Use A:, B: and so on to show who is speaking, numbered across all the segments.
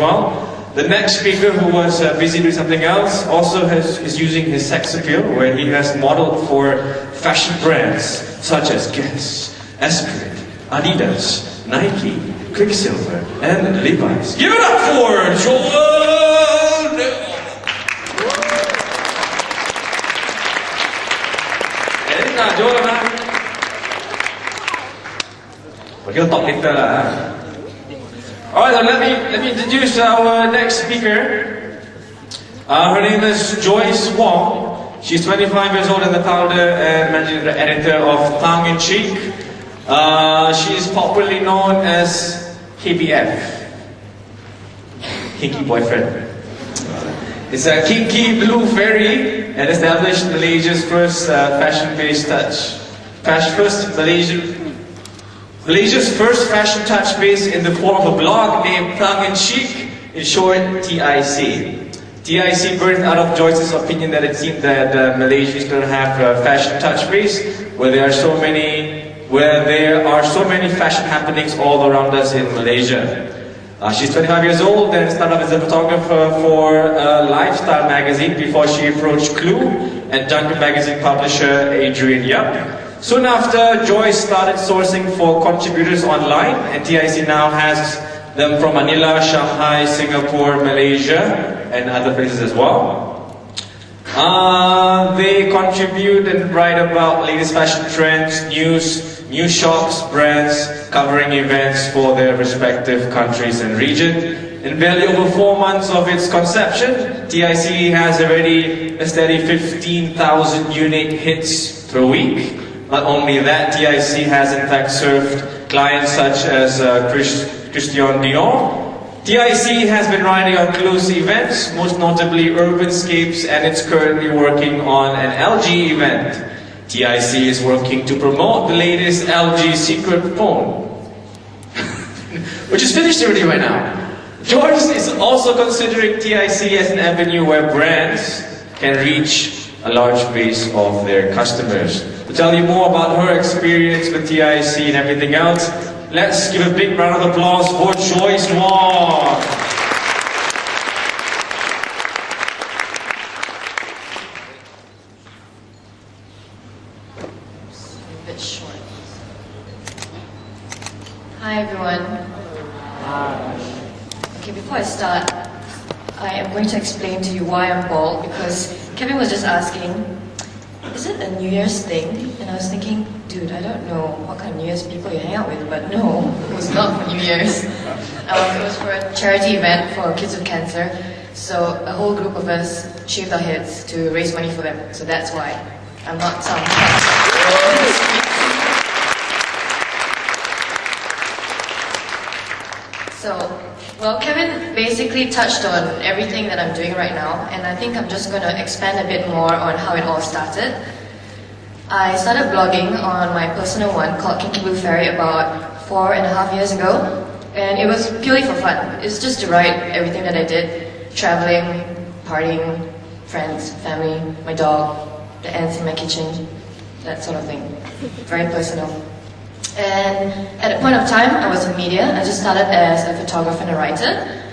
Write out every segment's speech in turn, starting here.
A: well. The next speaker, who was busy doing something else, also is using his sex appeal, where he has modeled for fashion brands such as Guess, Esprit, Adidas, Nike, Quicksilver, and Levi's. Give it up for Joel! Joel na. We'll talk later lah. Alright, so let me introduce our next speaker. Her name is Joyce Wong. She's 25 years old and the founder and managing editor of Tongue in Cheek. She is popularly known as KBF, Kinky Boyfriend. It's a Kinky Blue Fairy and established Malaysia's first fashion-based touch. Malaysia's first fashion touch base in the form of a blog named Tongue in Cheek, in short TIC. TIC birthed out of Joyce's opinion that it seemed that Malaysia is going to have a fashion touch base where there are so many fashion happenings all around us in Malaysia. She's 25 years old and started off as a photographer for a lifestyle magazine before she approached Clue and Jungle magazine publisher Adrian Yap. Soon after, Joyce started sourcing for contributors online, and TIC now has them from Manila, Shanghai, Singapore, Malaysia, and other places as well. They contribute and write about latest fashion trends, news, new shops, brands, covering events for their respective countries and region. In barely over 4 months of its conception, TIC has already a steady 15,000 unique hits per week. Not only that, TIC has in fact served clients such as Christian Dior. TIC has been writing on close events, most notably Urbanscapes, and it's currently working on an LG event. TIC is working to promote the latest LG secret phone, which is finished already right now. Joyce is also considering TIC as an avenue where brands can reach a large base of their customers. To tell you more about her experience with TIC and everything else, let's give a big round of applause for Joyce Wong.
B: A bit short. Hi everyone. Okay, before I start, I am going to explain to you why I'm bald, because Kevin was just asking, is it a New Year's thing? And I was thinking, dude, I don't know what kind of New Year's people you hang out with, but no, it was not for New Year's. It was for a charity event for kids with cancer. So a whole group of us shaved our heads to raise money for them. So that's why I'm not some. So, well, Kevin basically touched on everything that I'm doing right now, and I think I'm just going to expand a bit more on how it all started. I started blogging on my personal one called Kinky Blue Fairy about 4.5 years ago, and it was purely for fun. It's just to write everything that I did, traveling, partying, friends, family, my dog, the ants in my kitchen, that sort of thing. Very personal. And at a point of time, I was in media. I just started as a photographer and a writer.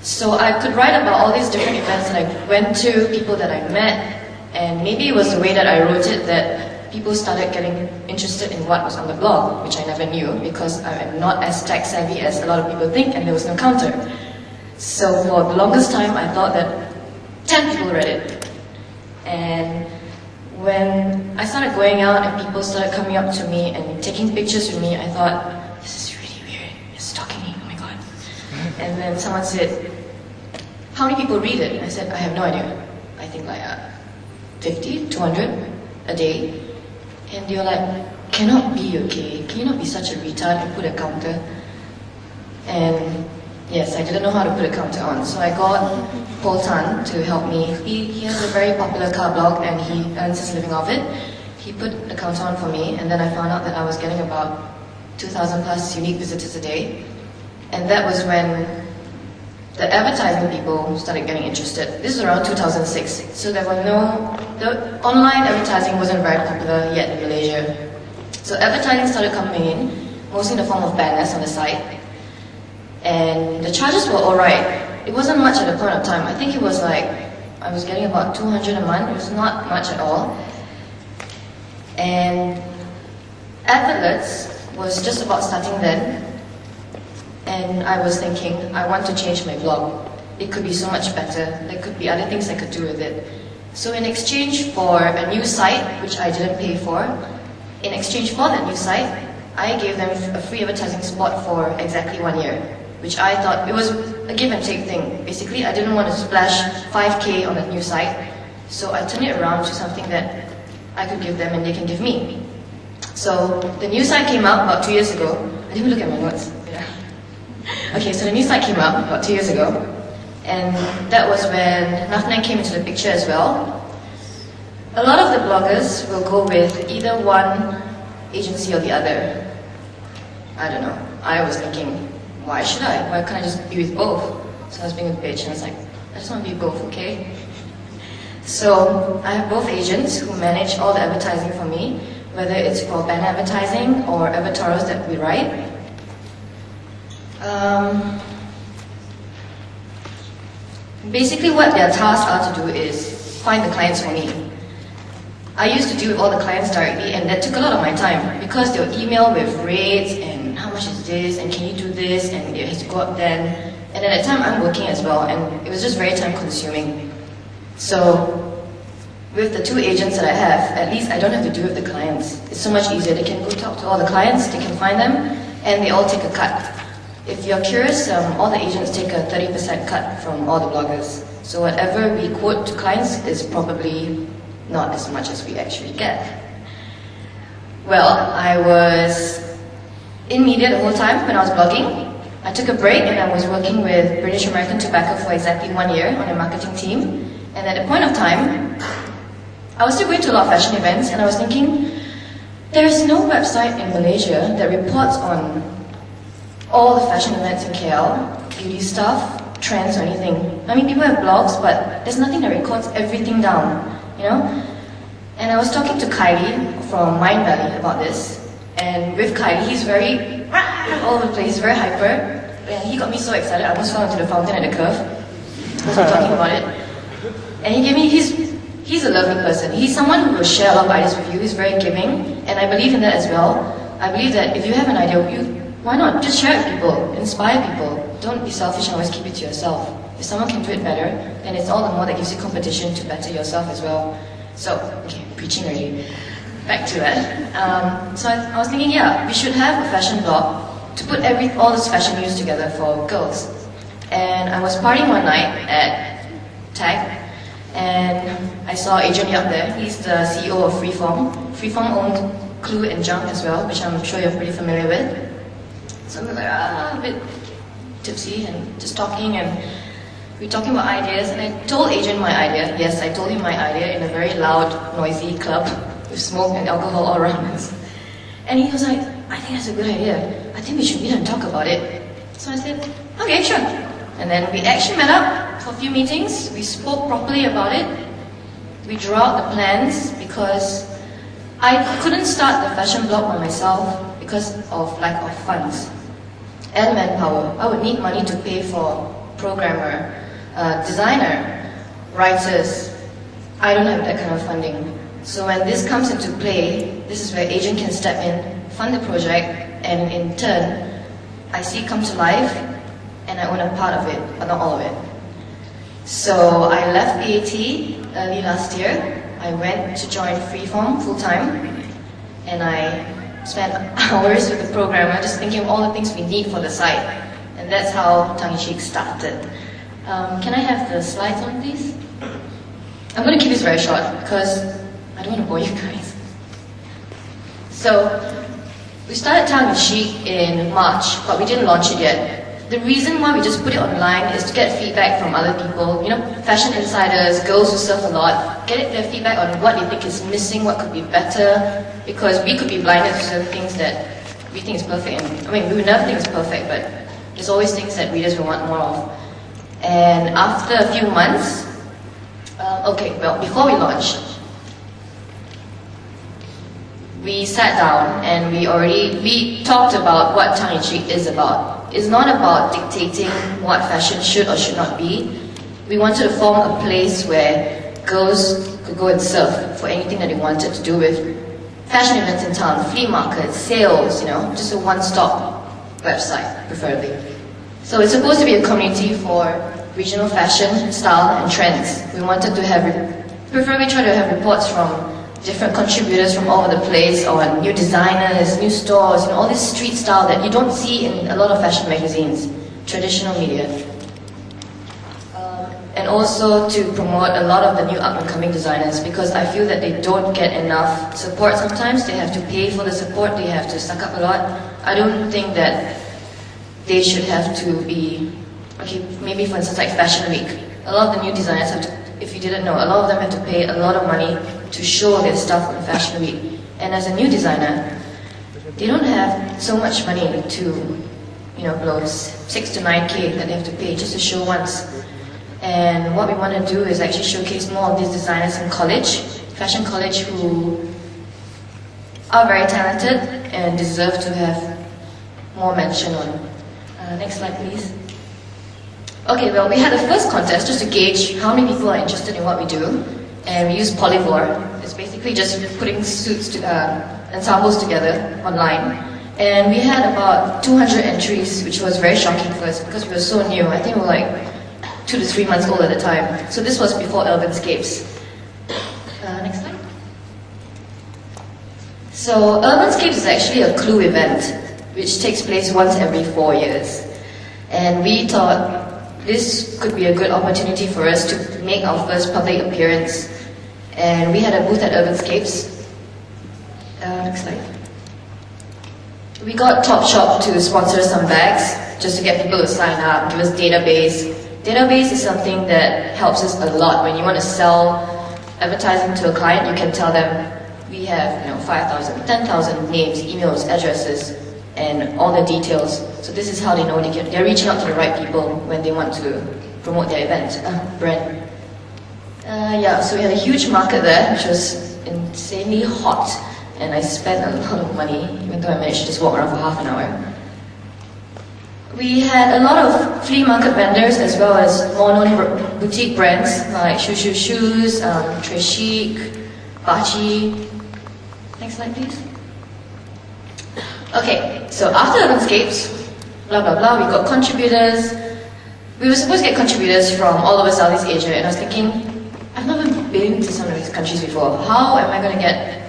B: So I could write about all these different events that I went to, people that I met, and maybe it was the way that I wrote it that people started getting interested in what was on the blog, which I never knew because I am not as tech savvy as a lot of people think, and there was no counter. So for the longest time, I thought that 10 people read it. And when I started going out and people started coming up to me and taking pictures with me, I thought, this is really weird, you're stalking me, oh my god. And then someone said, how many people read it? And I said, I have no idea. I think like 50, 200 a day. And they were like, cannot be okay, can you not be such a retard and put a counter? And yes, I didn't know how to put a counter on, so I got Paul Tan to help me. He has a very popular car blog and he earns his living off it. He put the counter on for me, and then I found out that I was getting about 2,000 plus unique visitors a day. And that was when the advertising people started getting interested. This is around 2006, so the online advertising wasn't very popular yet in Malaysia. So advertising started coming in, mostly in the form of banners on the site. And the charges were alright, it wasn't much at the point of time. I think it was like, I was getting about 200 a month. It was not much at all. And Athletes was just about starting then. And I was thinking, I want to change my blog. It could be so much better. There could be other things I could do with it. So in exchange for a new site, which I didn't pay for, in exchange for that new site, I gave them a free advertising spot for exactly 1 year, which I thought it was a give and take thing. Basically, I didn't want to splash 5K on a new site, so I turned it around to something that I could give them and they can give me. So the new site came out about 2 years ago. I didn't even look at my notes. Yeah. Okay, so the new site came out about 2 years ago, and that was when NYEC came into the picture as well. A lot of the bloggers will go with either one agency or the other. I don't know. I was thinking, why should I? Why can't I just be with both? So I was being a bitch and I was like, I just want to be both, okay? So I have both agents who manage all the advertising for me, whether it's for banner advertising or editorials that we write. Basically what their tasks are to do is find the clients for me. I used to deal with all the clients directly, and that took a lot of my time because they'll email with rates and how much is this and can you do this and it has to go up then. And at that time I'm working as well, and it was just very time consuming. So with the two agents that I have, at least I don't have to deal with the clients. It's so much easier. They can go talk to all the clients, they can find them, and they all take a cut. If you're curious, all the agents take a 30% cut from all the bloggers. So whatever we quote to clients is probably not as much as we actually get. Well, I was in media the whole time when I was blogging. I took a break and I was working with British American Tobacco for exactly 1 year on a marketing team. And at a point of time, I was still going to a lot of fashion events, and I was thinking, there is no website in Malaysia that reports on all the fashion events in KL, beauty stuff, trends or anything. I mean, people have blogs, but there's nothing that records everything down, you know? And I was talking to Kylie from Mind Valley about this, and with Kylie, he's very all over the place, very hyper, and he got me so excited, I almost fell into the fountain at the curve as we were talking about it. And he gave me, he's a lovely person. He's someone who will share a lot of ideas with you. He's very giving, and I believe in that as well. I believe that if you have an idea, why not just share it with people, inspire people. Don't be selfish and always keep it to yourself. If someone can do it better, then it's all the more that gives you competition to better yourself as well. So, okay, preaching already. Back to that. So I was thinking, yeah, we should have a fashion blog to put all this fashion news together for girls. And I was partying one night at Tag, and I saw Adrian Yap there. He's the CEO of Freeform. Freeform owned Clue and Junk as well, which I'm sure you're pretty familiar with. So I was like, a bit tipsy and just talking, and we were talking about ideas, and I told Adrian my idea. Yes, I told him my idea in a very loud, noisy club with smoke and alcohol all around us. And he was like, I think that's a good idea. I think we should meet and talk about it. So I said, okay, sure. And then we actually met up for a few meetings. We spoke properly about it. We drew out the plans because I couldn't start the fashion blog by myself because of lack of funds and manpower. I would need money to pay for programmer, designer, writers. I don't have that kind of funding. So when this comes into play, this is where Agent can step in, fund the project, and in turn, I see it come to life, and I own a part of it, but not all of it. So I left AAT early last year. I went to join Freeform full-time, and I spent hours with the programmer just thinking of all the things we need for the site. And that's how tongue-in-cheek started. Can I have the slides on, please? I'm going to keep this very short because I don't want to bore you guys. So, we started tongue-in-cheek in March, but we didn't launch it yet. The reason why we just put it online is to get feedback from other people, you know, fashion insiders, girls who surf a lot, get their feedback on what they think is missing, what could be better, because we could be blinded to certain things that we think is perfect. And, I mean, we would never think it's perfect, but there's always things that readers will want more of. And after a few months, before we launched, we sat down and we talked about what tongue-in-cheek is about. is not about dictating what fashion should or should not be. We wanted to form a place where girls could go and surf for anything that they wanted to do with fashion events in town, flea markets, sales, just a one-stop website, preferably. So it's supposed to be a community for regional fashion, style, and trends. We wanted to preferably try to have reports from different contributors from all over the place on new designers, new stores, all this street style that you don't see in a lot of fashion magazines, traditional media. And also to promote a lot of the new up-and-coming designers, because I feel that they don't get enough support sometimes. They have to pay for the support, they have to suck up a lot. I don't think that they should have to be, okay, maybe for instance like Fashion Week. A lot of the new designers have to, if you didn't know, a lot of them have to pay a lot of money to show their stuff on Fashion Week. And as a new designer, they don't have so much money to, blow 6 to 9K that they have to pay just to show once. And what we want to do is actually showcase more of these designers in college, fashion college, who are very talented and deserve to have more mention on. Next slide, please. Okay, well, we had the first contest just to gauge how many people are interested in what we do, and we used Polyvore. It's basically just putting suits, ensembles together online. And we had about 200 entries, which was very shocking for us because we were so new. I think we were like 2 to 3 months old at the time. So this was before Urbanscapes. Next slide. So Urbanscapes is actually a Clue event, which takes place once every 4 years. And we thought this could be a good opportunity for us to make our first public appearance. And we had a booth at Urbanscapes. Next slide. We got Topshop to sponsor some bags, just to get people to sign up, give us database. Database is something that helps us a lot. When you want to sell advertising to a client, you can tell them, we have 5,000, 10,000 names, emails, addresses, and all the details. So this is how they know they're reaching out to the right people when they want to promote their event, brand. Yeah, so we had a huge market there, which was insanely hot, and I spent a lot of money, even though I managed to just walk around for half an hour. We had a lot of flea market vendors as well as more known boutique brands like Shoes, Très Chic, Bachi. Next slide, please. Okay, so after Urbanscapes, blah blah blah, we got contributors. We were supposed to get contributors from all over Southeast Asia, and I was thinking, I've never been to some of these countries before. How am I going to get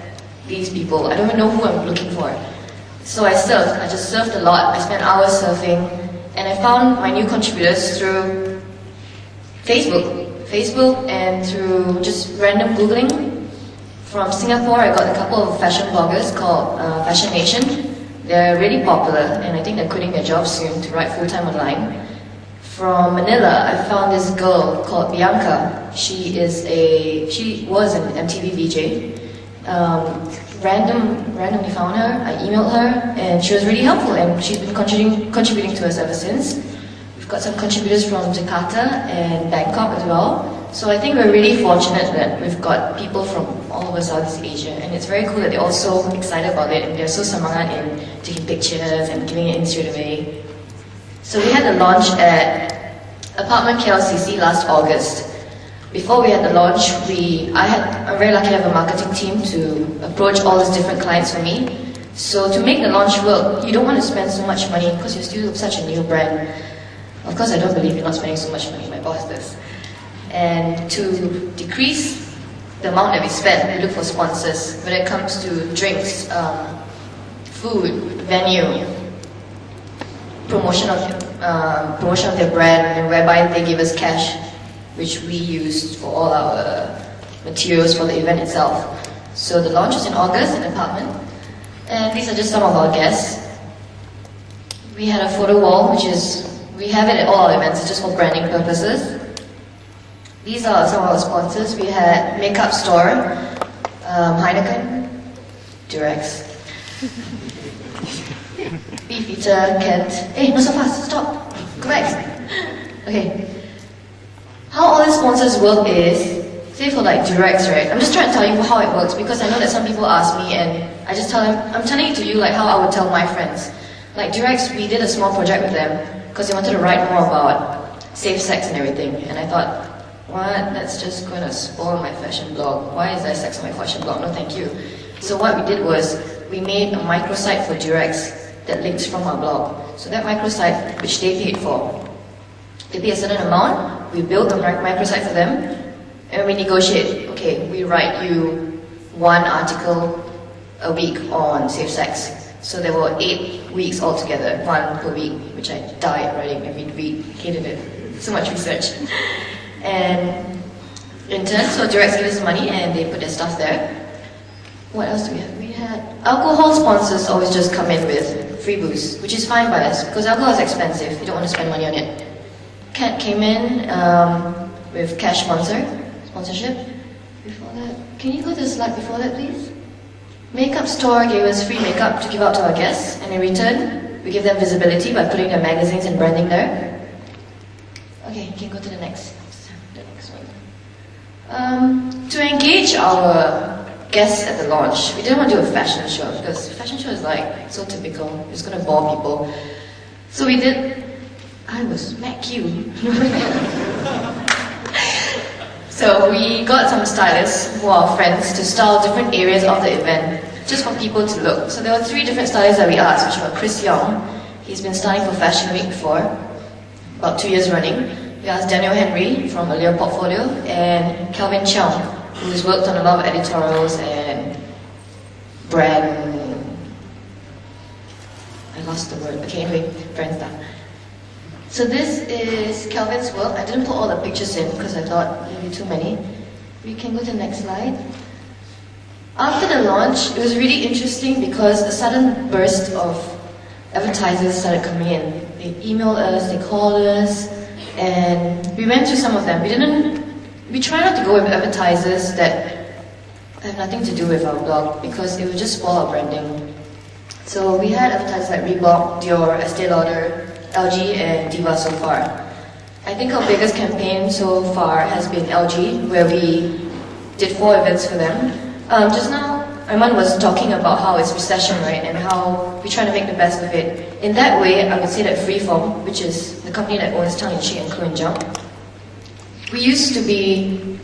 B: these people? I don't even know who I'm looking for. So I surfed. I just surfed a lot. I spent hours surfing, and I found my new contributors through Facebook, and through just random Googling. From Singapore, I got a couple of fashion bloggers called Fashion Nation. They're really popular, and I think they're quitting their jobs soon to write full-time online. From Manila, I found this girl called Bianca. She was an MTV VJ. Randomly found her, I emailed her, and she was really helpful, and she's been contributing to us ever since. We've got some contributors from Jakarta and Bangkok as well. So I think we're really fortunate that we've got people from all over Southeast Asia, and it's very cool that they're all so excited about it, and they're so semangat in taking pictures and giving it in straight away. So we had the launch at Apartment KLCC last August. Before we had the launch, I'm very lucky to have a marketing team to approach all these different clients for me. So to make the launch work, you don't want to spend so much money because you're still such a new brand. Of course, I don't believe you're not spending so much money, my boss does. And to decrease the amount that we spend, we look for sponsors. When it comes to drinks, food, venue, promotion of their brand, and whereby they give us cash, which we used for all our materials for the event itself. So the launch was in August in Apartment, and these are just some of our guests. We had a photo wall, we have it at all our events, it's just for branding purposes. These are some of our sponsors. We had Makeup Store, Heineken, Durex, Beefeater, Kent. Hey, not so fast, stop, go back. Okay. How all these sponsors work is, say for like Durex, right? I'm just trying to tell you how it works because I know that some people ask me, and I just tell them, I'm telling it to you like how I would tell my friends. Like Durex, we did a small project with them because they wanted to write more about safe sex and everything. And I thought, what? That's just going to spoil my fashion blog. Why is there sex on my fashion blog? No, thank you. So what we did was we made a microsite for Durex that links from our blog. So that microsite, which they paid for, they pay a certain amount, we build the microsite for them, and we negotiate. Okay, we write you one article a week on safe sex. So there were 8 weeks altogether, one per week, which I died writing every week, hated it, so much research. And in turn, so Durex gave us money and they put their stuff there. What else do we have? We had alcohol sponsors always just come in with free booze, which is fine by us because alcohol is expensive, you don't want to spend money on it. Cat came in with cash sponsorship. Before that, can you go to the slide before that, please? Makeup store gave us free makeup to give out to our guests, and in return, we give them visibility by putting their magazines and branding there. Okay, you can go to the next one. To engage our guests at the launch, we didn't want to do a fashion show because fashion show is like so typical, it's going to bore people. So we did. I will smack you. So we got some stylists who are friends to style different areas of the event, just for people to look. So there were 3 different stylists that we asked, which were Chris Young, he's been styling for Fashion Week before, about 2 years running. We asked Daniel Henry from Allure Portfolio, and Calvin Cheung, who's worked on a lot of editorials and brand... I lost the word. Okay, anyway, brand stuff. So this is Calvin's work. I didn't put all the pictures in because I thought it would be too many. We can go to the next slide. After the launch, it was really interesting because a sudden burst of advertisers started coming in. They emailed us, they called us, and we went through some of them. We try not to go with advertisers that have nothing to do with our blog because it would just spoil our branding. So we had advertisers like Reebok, Dior, Estee Lauder, LG and Diva so far. I think our biggest campaign so far has been LG, where we did 4 events for them. Just now, Arman was talking about how it's recession, right, and how we try to make the best of it. In that way, I would say that Freeform, which is the company that owns Tongue in Cheek and Clue and Jump, we used to be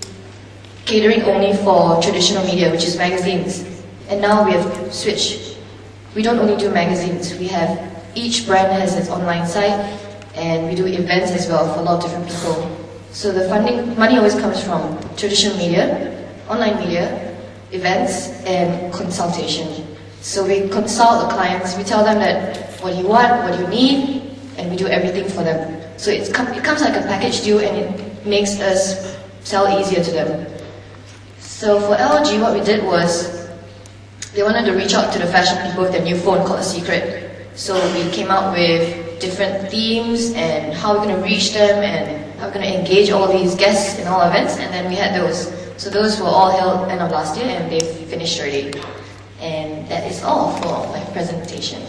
B: catering only for traditional media, which is magazines, and now we have switched. We don't only do magazines, we have each brand has its online site, and we do events as well for a lot of different people. So the money always comes from traditional media, online media, events, and consultation. So we consult the clients, we tell them that what you want, what you need, and we do everything for them. So it comes like a package deal, and it makes us sell easier to them. So for LG, what we did was, they wanted to reach out to the fashion people with their new phone called A Secret. So we came out with different themes and how we're going to reach them and how we're going to engage all these guests in all events, and then we had those. So those were all held end of last year and they've finished already. And that is all for my presentation.